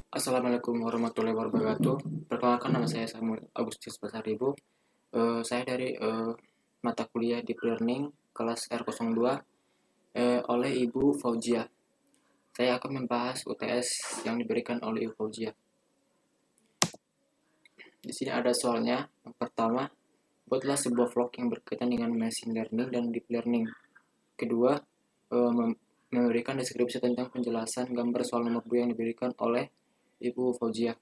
Assalamualaikum warahmatullahi wabarakatuh. Perkenalkan, nama saya Samuel Agustus Basaribu. Saya dari mata kuliah Deep Learning kelas R02 oleh Ibu Fauzia. Saya akan membahas UTS yang diberikan oleh Ibu Fauzia. Di sini ada soalnya. Yang pertama, buatlah sebuah vlog yang berkaitan dengan machine learning dan deep learning. Kedua, memberikan deskripsi tentang penjelasan gambar soal nomor 2 yang diberikan oleh Ibu Fauzia.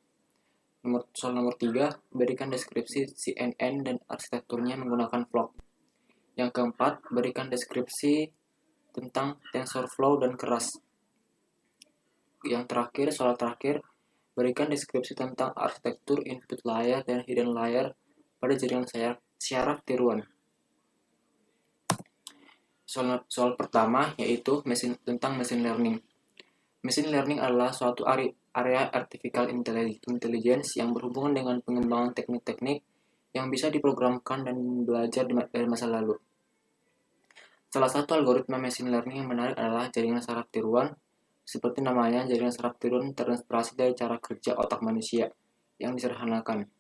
Soal nomor 3, berikan deskripsi CNN dan arsitekturnya menggunakan vlog. Yang keempat, berikan deskripsi tentang TensorFlow dan keras. Yang terakhir, soal terakhir, berikan deskripsi tentang arsitektur input layer dan hidden layer pada jaringan syaraf tiruan. Soal pertama yaitu tentang machine learning. Machine learning adalah suatu area artificial intelligence yang berhubungan dengan pengembangan teknik-teknik yang bisa diprogramkan dan belajar dari masa lalu. Salah satu algoritma machine learning yang menarik adalah jaringan saraf tiruan. Seperti namanya, jaringan saraf tiruan terinspirasi dari cara kerja otak manusia yang disederhanakan.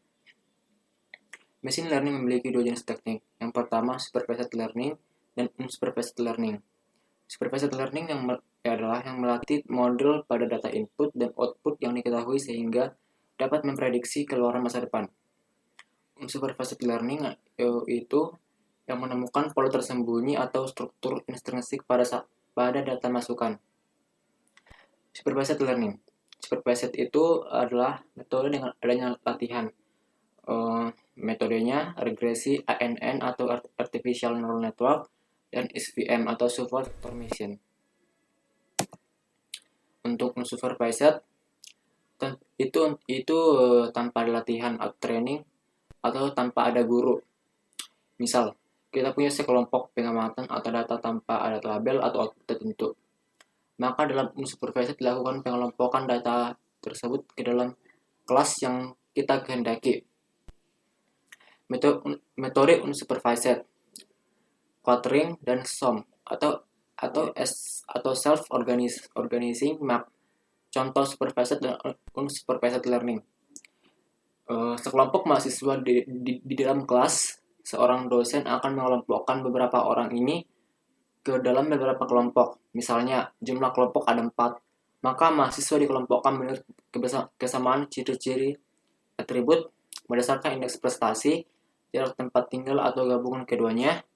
Machine learning memiliki dua jenis teknik. Yang pertama, supervised learning dan unsupervised learning. Supervised learning adalah yang melatih model pada data input dan output yang diketahui sehingga dapat memprediksi keluaran masa depan. Unsupervised learning itu yang menemukan pola tersembunyi atau struktur intrinsik pada data masukan. Supervised learning. Supervised itu adalah metode dengan adanya latihan. Metodenya regresi ANN atau Artificial Neural Network dan SVM atau Support Formation. Untuk unsupervised itu tanpa latihan atau training atau tanpa ada guru. Misal, kita punya sekelompok pengamatan atau data tanpa ada label atau output tertentu. Maka dalam unsupervised dilakukan pengelompokan data tersebut ke dalam kelas yang kita kehendaki. Metode unsupervised, clustering dan sum atau self organizing map. Contoh supervised dan unsupervised learning. Sekelompok mahasiswa di dalam kelas, seorang dosen akan mengelompokkan beberapa orang ini ke dalam beberapa kelompok. Misalnya, jumlah kelompok ada 4. Maka mahasiswa dikelompokkan menurut kesamaan ciri-ciri atribut berdasarkan indeks prestasi, jarak tempat tinggal atau gabungan keduanya.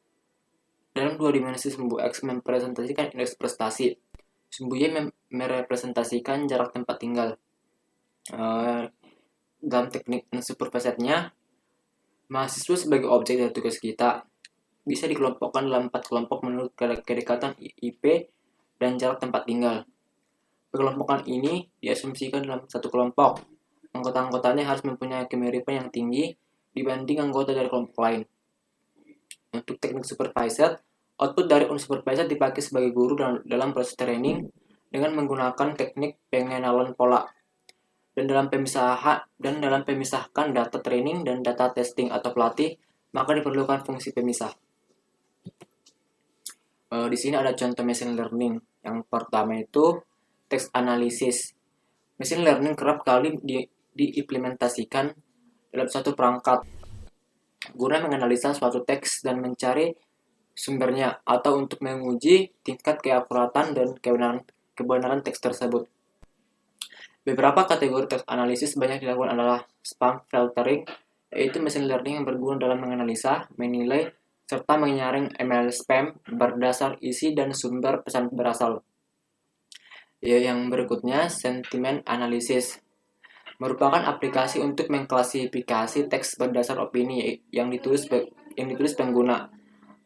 Dalam 2 dimensi, sumbu X merepresentasikan indeks prestasi. Sumbu Y merepresentasikan jarak tempat tinggal. Dalam teknik unsupervised-nya, mahasiswa sebagai objek dari tugas kita bisa dikelompokkan dalam 4 kelompok menurut kedekatan IP dan jarak tempat tinggal. Pengelompokan ini diasumsikan dalam satu kelompok. Anggota-anggotanya harus mempunyai kemiripan yang tinggi dibanding anggota dari kelompok lain. Untuk teknik supervised, output dari unsupervised dipakai sebagai guru dalam proses training dengan menggunakan teknik pengenalan pola. Dan dalam pemisahkan data training dan data testing atau pelatih, maka diperlukan fungsi pemisah. Di sini ada contoh machine learning. Yang pertama itu text analysis. Machine learning kerap kali diimplementasikan dalam suatu perangkat guna menganalisa suatu teks dan mencari sumbernya atau untuk menguji tingkat keakuratan dan kebenaran teks tersebut. Beberapa kategori teks analisis banyak dilakukan adalah spam filtering, yaitu machine learning yang berguna dalam menganalisa, menilai, serta menyaring email spam berdasar isi dan sumber pesan berasal. Yang berikutnya, sentiment analysis, merupakan aplikasi untuk mengklasifikasi teks berdasar opini yang ditulis pengguna,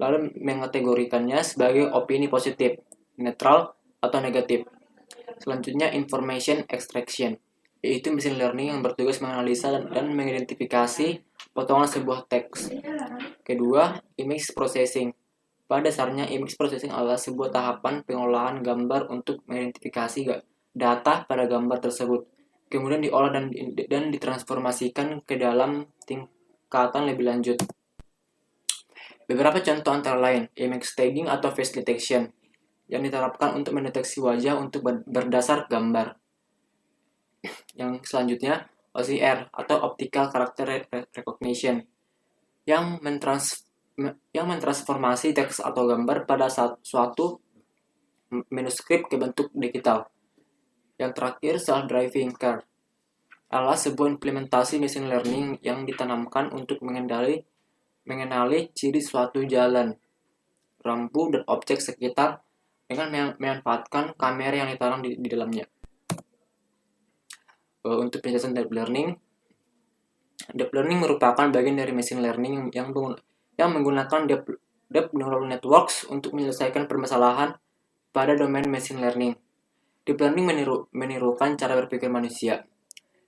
lalu mengategorikannya sebagai opini positif, netral, atau negatif. Selanjutnya, information extraction, yaitu machine learning yang bertugas menganalisa dan mengidentifikasi potongan sebuah teks. Kedua, image processing. Pada dasarnya, image processing adalah sebuah tahapan pengolahan gambar untuk mengidentifikasi data pada gambar tersebut, kemudian diolah dan ditransformasikan ke dalam tingkatan lebih lanjut. Beberapa contoh antara lain, image tagging atau face detection, yang diterapkan untuk mendeteksi wajah untuk berdasar gambar. Yang selanjutnya OCR atau Optical Character Recognition yang mentransformasi teks atau gambar pada suatu manuskrip ke bentuk digital. Yang terakhir, self-driving car adalah sebuah implementasi machine learning yang ditanamkan untuk mengenali ciri suatu jalan, rambu, dan objek sekitar dengan memanfaatkan kamera yang ditanam di dalamnya. Untuk penjelasan deep learning merupakan bagian dari machine learning yang menggunakan deep neural networks untuk menyelesaikan permasalahan pada domain machine learning. Deep learning menirukan cara berpikir manusia.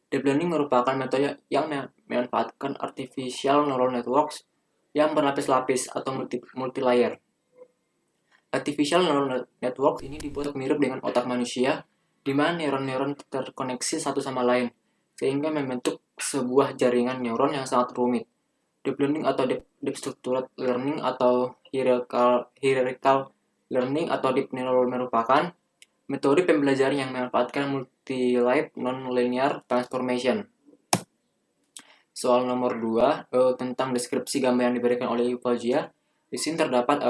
Deep learning merupakan metode yang memanfaatkan artificial neural networks yang berlapis-lapis atau multi-layer. Artificial neural network ini dibuat mirip dengan otak manusia, di mana neuron-neuron terkoneksi satu sama lain, sehingga membentuk sebuah jaringan neuron yang sangat rumit. Deep learning atau deep structured learning atau hierarchical learning atau deep neural merupakan metode pembelajaran yang memanfaatkan multi-layer non-linear transformation. Soal nomor 2 tentang deskripsi gambar yang diberikan oleh Yuval Jia. Di sini terdapat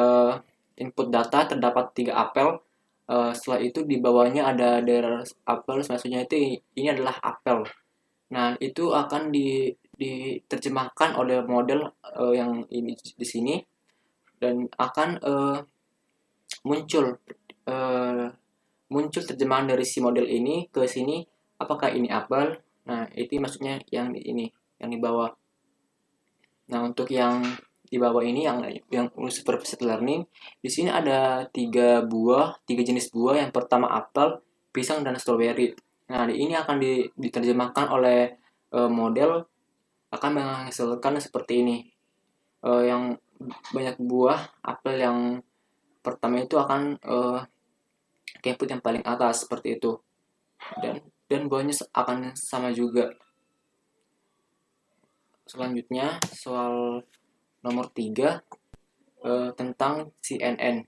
input data, terdapat 3 apel. Setelah itu di bawahnya ada daerah apel, maksudnya itu ini adalah apel. Nah, itu akan diterjemahkan oleh model yang ini di sini dan akan muncul terjemahan dari si model ini ke sini, apakah ini apel. Nah, itu maksudnya yang ini, yang di bawah. Nah, untuk yang di bawah ini yang supervised learning, di sini ada 3 jenis buah. Yang pertama apel, pisang, dan strawberry. Nah, ini akan diterjemahkan oleh model, akan menghasilkan seperti ini. Yang banyak buah apel yang pertama itu akan ke input yang paling atas seperti itu. Dan buahnya akan sama juga. Selanjutnya soal nomor 3 tentang CNN.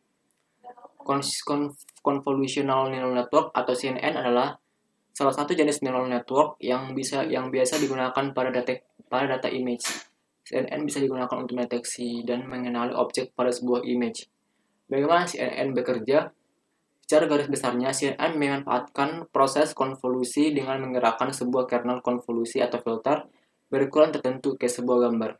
Convolutional Neural Network atau CNN adalah salah satu jenis neural network yang biasa digunakan pada data image. CNN bisa digunakan untuk mendeteksi dan mengenali objek pada sebuah image. Bagaimana CNN bekerja? Secara garis besarnya, CNN memanfaatkan proses konvolusi dengan menggerakkan sebuah kernel konvolusi atau filter berukuran tertentu ke sebuah gambar.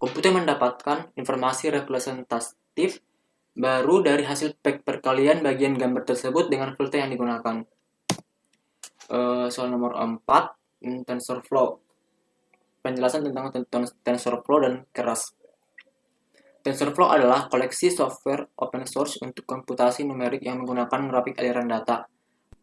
Komputer mendapatkan informasi representatif baru dari hasil perkalian bagian gambar tersebut dengan filter yang digunakan. Soal nomor 4, TensorFlow. Penjelasan tentang TensorFlow dan keras. TensorFlow adalah koleksi software open source untuk komputasi numerik yang menggunakan grafik aliran data.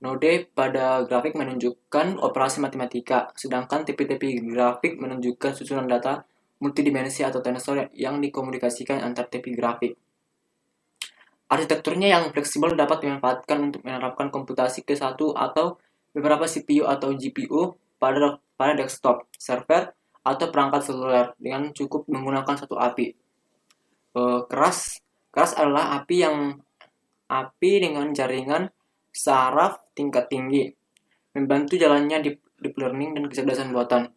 Node pada grafik menunjukkan operasi matematika, sedangkan tipe-tipe grafik menunjukkan susunan data multidimensi atau tensor yang dikomunikasikan antar tipe grafik. Arsitekturnya yang fleksibel dapat dimanfaatkan untuk menerapkan komputasi ke satu atau beberapa CPU atau GPU pada desktop, server, atau perangkat seluler dengan cukup menggunakan satu API. Keras adalah API dengan jaringan saraf tingkat tinggi, membantu jalannya deep learning dan kecerdasan buatan.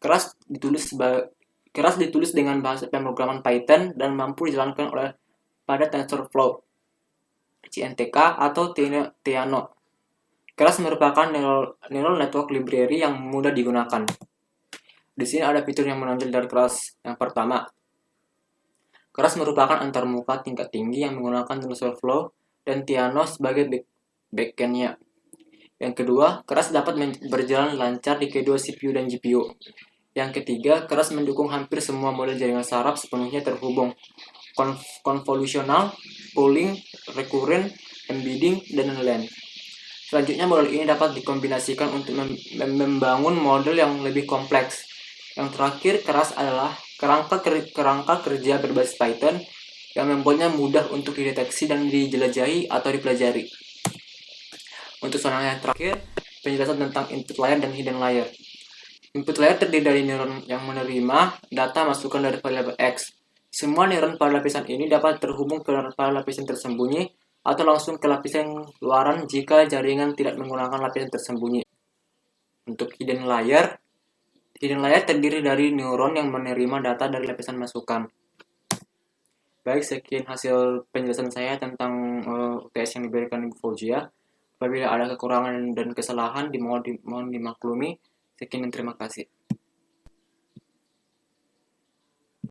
Keras ditulis dengan bahasa pemrograman Python dan mampu dijalankan pada TensorFlow, CNTK, atau Theano. Keras merupakan neural network library yang mudah digunakan. Di sini ada fitur yang menonjol dari keras. Yang pertama, keras merupakan antarmuka tingkat tinggi yang menggunakan TensorFlow dan Theano sebagai backend-nya. Yang kedua, keras dapat berjalan lancar di kedua CPU dan GPU. Yang ketiga, keras mendukung hampir semua model jaringan saraf sepenuhnya terhubung. Convolutional, pooling, recurrent, embedding, dan lain-lain. Selanjutnya, model ini dapat dikombinasikan untuk membangun model yang lebih kompleks. Yang terakhir, keras adalah kerangka kerja berbasis Python yang membuatnya mudah untuk dideteksi dan dijelajahi atau dipelajari. Untuk soal yang terakhir, penjelasan tentang input layer dan hidden layer. Input layer terdiri dari neuron yang menerima data masukan dari variabel X. Semua neuron pada lapisan ini dapat terhubung ke pada lapisan tersembunyi atau langsung ke lapisan luaran jika jaringan tidak menggunakan lapisan tersembunyi. Untuk hidden layer terdiri dari neuron yang menerima data dari lapisan masukan. Baik, sekian hasil penjelasan saya tentang UTS yang diberikan Ibu Fauzia. Apabila ada kekurangan dan kesalahan, mohon dimaklumi. Sekian dan terima kasih.